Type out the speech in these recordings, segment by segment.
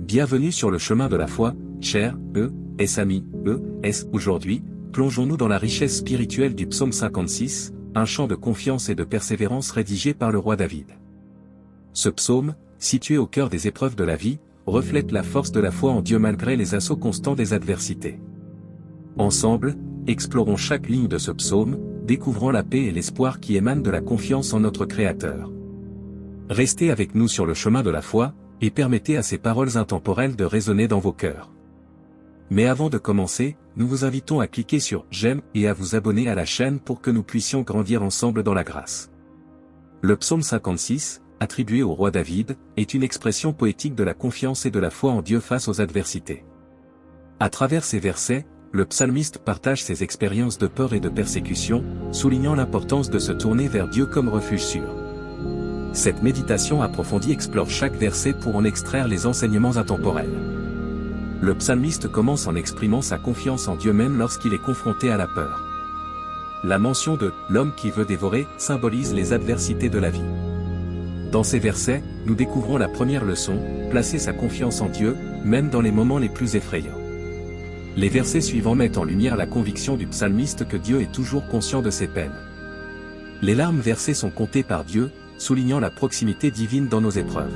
Bienvenue sur le chemin de la foi, chers amis. Aujourd'hui, plongeons-nous dans la richesse spirituelle du psaume 56, un chant de confiance et de persévérance rédigé par le roi David. Ce psaume, situé au cœur des épreuves de la vie, reflète la force de la foi en Dieu malgré les assauts constants des adversités. Ensemble, explorons chaque ligne de ce psaume, découvrant la paix et l'espoir qui émanent de la confiance en notre Créateur. Restez avec nous sur le chemin de la foi, et permettez à ces paroles intemporelles de résonner dans vos cœurs. Mais avant de commencer, nous vous invitons à cliquer sur « J'aime » et à vous abonner à la chaîne pour que nous puissions grandir ensemble dans la grâce. Le psaume 56, attribué au roi David, est une expression poétique de la confiance et de la foi en Dieu face aux adversités. À travers ces versets, le psalmiste partage ses expériences de peur et de persécution, soulignant l'importance de se tourner vers Dieu comme refuge sûr. Cette méditation approfondie explore chaque verset pour en extraire les enseignements intemporels. Le psalmiste commence en exprimant sa confiance en Dieu même lorsqu'il est confronté à la peur. La mention de « l'homme qui veut dévorer » symbolise les adversités de la vie. Dans ces versets, nous découvrons la première leçon, placer sa confiance en Dieu, même dans les moments les plus effrayants. Les versets suivants mettent en lumière la conviction du psalmiste que Dieu est toujours conscient de ses peines. Les larmes versées sont comptées par Dieu, soulignant la proximité divine dans nos épreuves.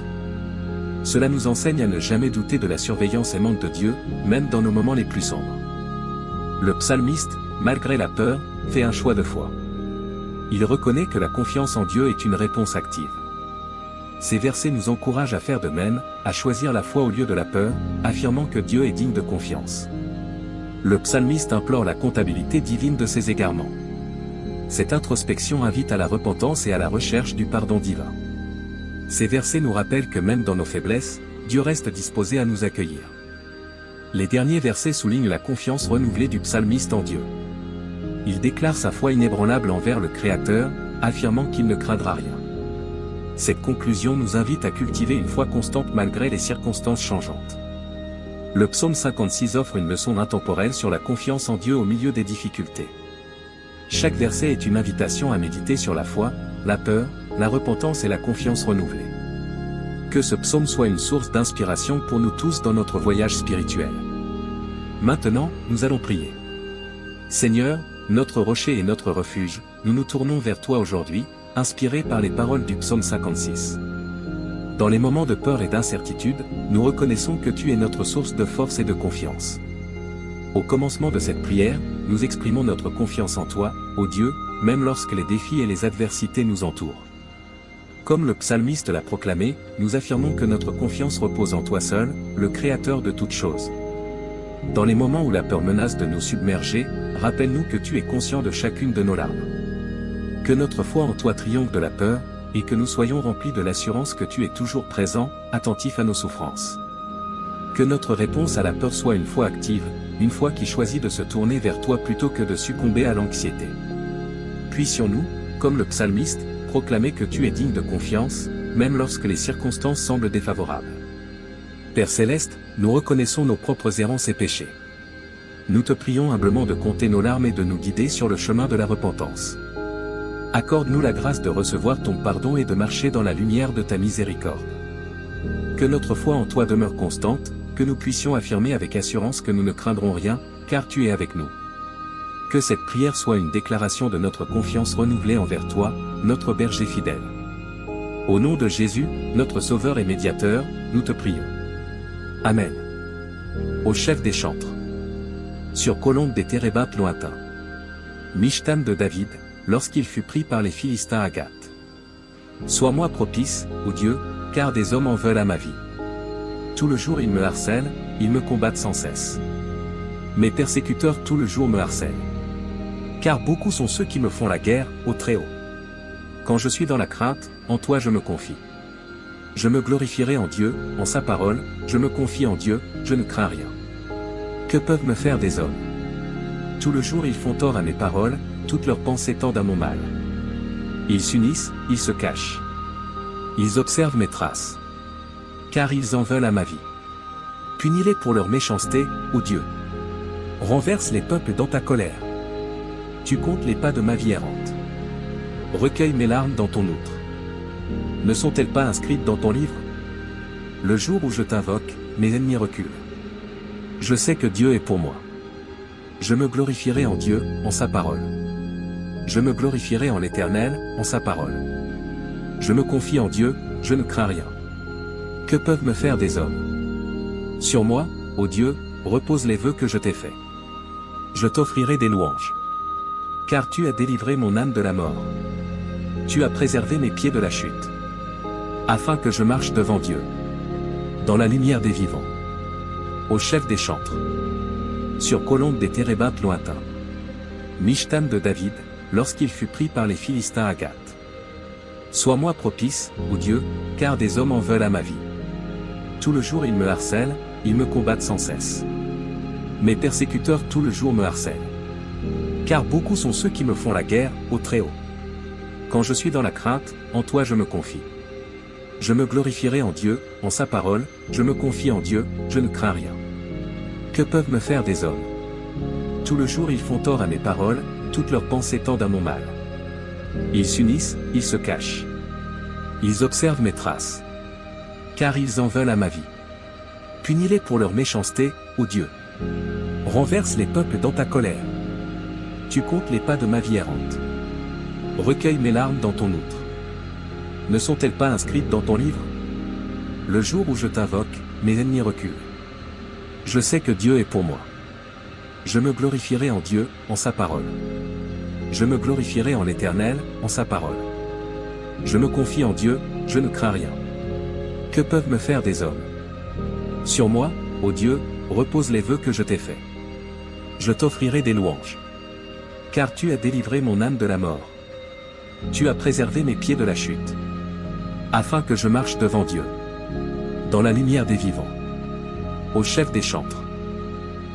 Cela nous enseigne à ne jamais douter de la surveillance aimante de Dieu, même dans nos moments les plus sombres. Le psalmiste, malgré la peur, fait un choix de foi. Il reconnaît que la confiance en Dieu est une réponse active. Ces versets nous encouragent à faire de même, à choisir la foi au lieu de la peur, affirmant que Dieu est digne de confiance. Le psalmiste implore la comptabilité divine de ses égarements. Cette introspection invite à la repentance et à la recherche du pardon divin. Ces versets nous rappellent que même dans nos faiblesses, Dieu reste disposé à nous accueillir. Les derniers versets soulignent la confiance renouvelée du psalmiste en Dieu. Il déclare sa foi inébranlable envers le Créateur, affirmant qu'il ne craindra rien. Cette conclusion nous invite à cultiver une foi constante malgré les circonstances changeantes. Le psaume 56 offre une leçon intemporelle sur la confiance en Dieu au milieu des difficultés. Chaque verset est une invitation à méditer sur la foi, la peur, la repentance et la confiance renouvelée. Que ce psaume soit une source d'inspiration pour nous tous dans notre voyage spirituel. Maintenant, nous allons prier. Seigneur, notre rocher et notre refuge, nous nous tournons vers toi aujourd'hui, inspirés par les paroles du psaume 56. Dans les moments de peur et d'incertitude, nous reconnaissons que tu es notre source de force et de confiance. Au commencement de cette prière, nous exprimons notre confiance en toi, ô Dieu, même lorsque les défis et les adversités nous entourent. Comme le psalmiste l'a proclamé, nous affirmons que notre confiance repose en toi seul, le Créateur de toutes choses. Dans les moments où la peur menace de nous submerger, rappelle-nous que tu es conscient de chacune de nos larmes. Que notre foi en toi triomphe de la peur, et que nous soyons remplis de l'assurance que tu es toujours présent, attentif à nos souffrances. Que notre réponse à la peur soit une foi active, une foi qui choisit de se tourner vers toi plutôt que de succomber à l'anxiété. Puissions-nous, comme le psalmiste, proclamer que tu es digne de confiance, même lorsque les circonstances semblent défavorables. Père Céleste, nous reconnaissons nos propres errances et péchés. Nous te prions humblement de compter nos larmes et de nous guider sur le chemin de la repentance. Accorde-nous la grâce de recevoir ton pardon et de marcher dans la lumière de ta miséricorde. Que notre foi en toi demeure constante, que nous puissions affirmer avec assurance que nous ne craindrons rien, car tu es avec nous. Que cette prière soit une déclaration de notre confiance renouvelée envers toi, notre berger fidèle. Au nom de Jésus, notre Sauveur et Médiateur, nous te prions. Amen. Au chef des chantres. Sur colombe des térébintes lointains. Mishtam de David, lorsqu'il fut pris par les Philistins à Gath. Sois-moi propice, ô Dieu, car des hommes en veulent à ma vie. Tout le jour ils me harcèlent, ils me combattent sans cesse. Mes persécuteurs tout le jour me harcèlent. Car beaucoup sont ceux qui me font la guerre, ô Très-Haut. Quand je suis dans la crainte, en toi je me confie. Je me glorifierai en Dieu, en sa parole, je me confie en Dieu, je ne crains rien. Que peuvent me faire des hommes? Tout le jour ils font tort à mes paroles, toutes leurs pensées tendent à mon mal. Ils s'unissent, ils se cachent. Ils observent mes traces. Car ils en veulent à ma vie. Punis-les pour leur méchanceté, ô Dieu. Renverse les peuples dans ta colère. Tu comptes les pas de ma vie errante. Recueille mes larmes dans ton outre. Ne sont-elles pas inscrites dans ton livre? Le jour où je t'invoque, mes ennemis reculent. Je sais que Dieu est pour moi. Je me glorifierai en Dieu, en sa parole. Je me glorifierai en l'Éternel, en sa parole. Je me confie en Dieu, je ne crains rien. Que peuvent me faire des hommes? Sur moi, ô Dieu, repose les vœux que je t'ai faits. Je t'offrirai des louanges. Car tu as délivré mon âme de la mort. Tu as préservé mes pieds de la chute. Afin que je marche devant Dieu. Dans la lumière des vivants. Au chef des chantres. Sur colombe des térébintes lointains. Mishtan de David, lorsqu'il fut pris par les Philistins à Gath. Sois-moi propice, ô Dieu, car des hommes en veulent à ma vie. Tout le jour ils me harcèlent, ils me combattent sans cesse. Mes persécuteurs tout le jour me harcèlent. Car beaucoup sont ceux qui me font la guerre, au Très-Haut. Quand je suis dans la crainte, en toi je me confie. Je me glorifierai en Dieu, en sa parole, je me confie en Dieu, je ne crains rien. Que peuvent me faire des hommes? Tout le jour ils font tort à mes paroles, toutes leurs pensées tendent à mon mal. Ils s'unissent, ils se cachent. Ils observent mes traces. Car ils en veulent à ma vie. Punis-les pour leur méchanceté, ô Dieu. Renverse les peuples dans ta colère. Tu comptes les pas de ma vie errante. Recueille mes larmes dans ton outre. Ne sont-elles pas inscrites dans ton livre? Le jour où je t'invoque, mes ennemis reculent. Je sais que Dieu est pour moi. Je me glorifierai en Dieu, en sa parole. Je me glorifierai en l'Éternel, en sa parole. Je me confie en Dieu, je ne crains rien. Que peuvent me faire des hommes? Sur moi, ô Dieu, repose les vœux que je t'ai faits. Je t'offrirai des louanges. Car tu as délivré mon âme de la mort. Tu as préservé mes pieds de la chute. Afin que je marche devant Dieu. Dans la lumière des vivants. Au chef des chantres.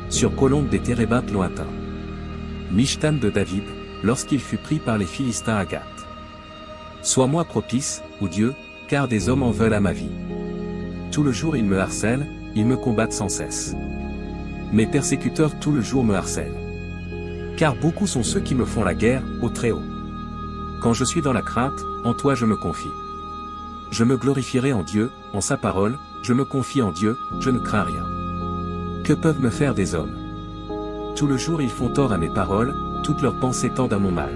Sur colombe des térébintes lointains. Mishtan de David, lorsqu'il fut pris par les Philistins à Gath. Sois-moi propice, ô Dieu, car des hommes en veulent à ma vie. Tout le jour ils me harcèlent, ils me combattent sans cesse. Mes persécuteurs tout le jour me harcèlent. Car beaucoup sont ceux qui me font la guerre, au Très-Haut. Quand je suis dans la crainte, en toi je me confie. Je me glorifierai en Dieu, en sa parole, je me confie en Dieu, je ne crains rien. Que peuvent me faire des hommes? Tout le jour ils font tort à mes paroles, toutes leurs pensées tendent à mon mal.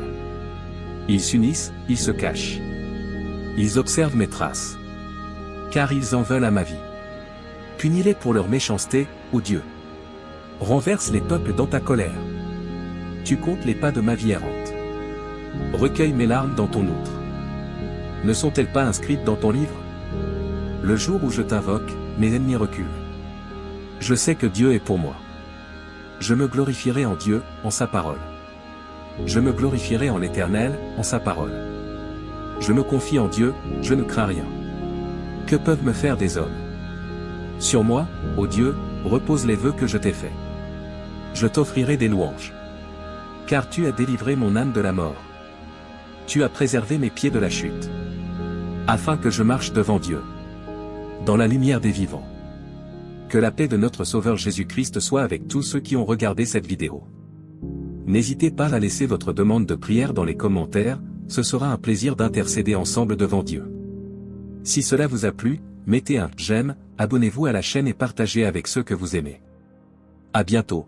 Ils s'unissent, ils se cachent. Ils observent mes traces. Car ils en veulent à ma vie. Punis-les pour leur méchanceté, ô Dieu. Renverse les peuples dans ta colère. Tu comptes les pas de ma vie errante. Recueille mes larmes dans ton outre. Ne sont-elles pas inscrites dans ton livre? Le jour où je t'invoque, mes ennemis reculent. Je sais que Dieu est pour moi. Je me glorifierai en Dieu, en sa parole. Je me glorifierai en l'Éternel, en sa parole. Je me confie en Dieu, je ne crains rien. Que peuvent me faire des hommes? Sur moi, ô Dieu, repose les vœux que je t'ai faits. Je t'offrirai des louanges. Car tu as délivré mon âme de la mort. Tu as préservé mes pieds de la chute. Afin que je marche devant Dieu. Dans la lumière des vivants. Que la paix de notre Sauveur Jésus-Christ soit avec tous ceux qui ont regardé cette vidéo. N'hésitez pas à laisser votre demande de prière dans les commentaires, ce sera un plaisir d'intercéder ensemble devant Dieu. Si cela vous a plu, mettez un j'aime, abonnez-vous à la chaîne et partagez avec ceux que vous aimez. À bientôt.